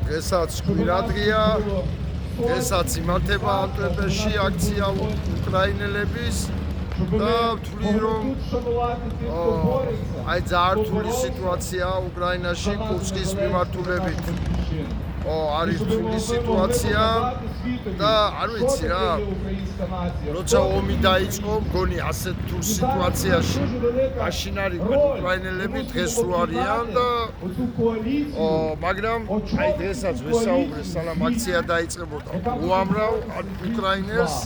დღესაც კვირადღია, დღესაც იმართება ანტვერპენში აქცია უკრაინელების და ვთვლი რომ აი ძალიან რთული სიტუაცია უკრაინაში კურსკის მიმართულებით. არის რთული სიტუაცია და არ ვიცი რა. როცა ომი დაიწყო, მგონი ასეთ რთულ სიტუაციაში მაშინ არის უკრაინელები დღეს რო არიან და მაგრამ აი დღესაც ვესაუბრე სალამ აქცია დაიწყებოდა. უამრავ უკრაინელს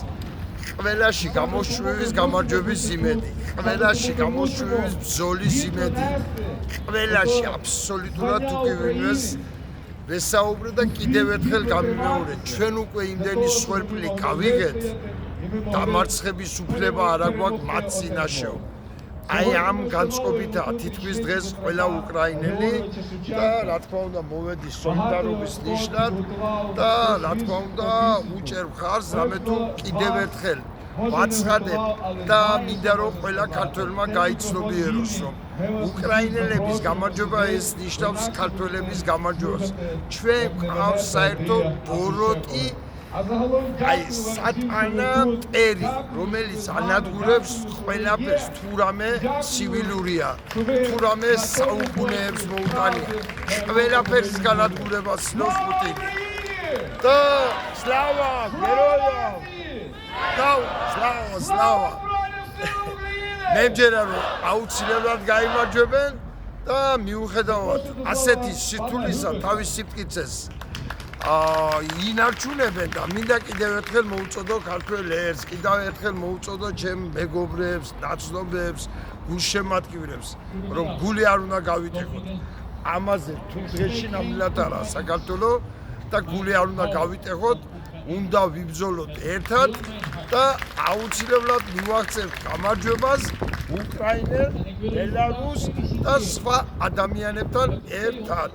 ყველაში გამოშვების გამარჯვების იმედი, ყველაში გამოშვების ბრძოლის იმედი, ყველაში აბსოლუტურად თუ ვინმეს ვესაუბრე და კიდევ ერთხელ გამიმეორე, ჩვენ უკვე იმდენი სვერპლი გავიღეთ, დამარცხების უფლება არ აქვს მათ წინაშეო. აი ამ განწყობითაა თითქმის დღეს ყველა უკრაინელი და რა თქმა უნდა მოვედი სოლიდარობის ნიშნად და რა თქმა უნდა უჭერ მხარს რამე თუ კიდევ ერთხელ ვაცხადებ და მინდა რომ ყველა ქართველმა გაიცნობიეროს რომ უკრაინელების გამარჯვება ეს ნიშნავს ქართველების გამარჯვებას. ჩვენ გვყავს საერთოდ ბოროტი აი სატანა მტერი, რომელიც ანადგურებს ყველაფერს, თუ რამე ცივილურია, თუ რამე საუკუნეებს მოუტანია. ყველაფერს განადგურებას ცნობს პუტინი. და სლავა, გეროია! სლავა! მე მჯერა რომ აუცილებლად გაიმარჯვებენ და მიუხედავად ასეთი სირთულისა თავის სიფტკიცეს ინარჩუნებენ და მინდა კიდევ ერთხელ მოუწოდო ქართველ ერს, კიდევ ერთხელ მოუწოდო ჩემ მეგობრებს, ნაცნობებს, გულშემატკივრებს, რომ გული არ უნდა გავიტეხოთ. ამაზე თუ დღეში ნამდვილად არა საქართველო და გული არ უნდა გავიტეხოთ, უნდა ვიბრძოლოთ ერთად და აუცილებლად მივაღწევთ გამარჯვებას უკრაინელ, ბელარუს და სხვა ადამიანებთან ერთად.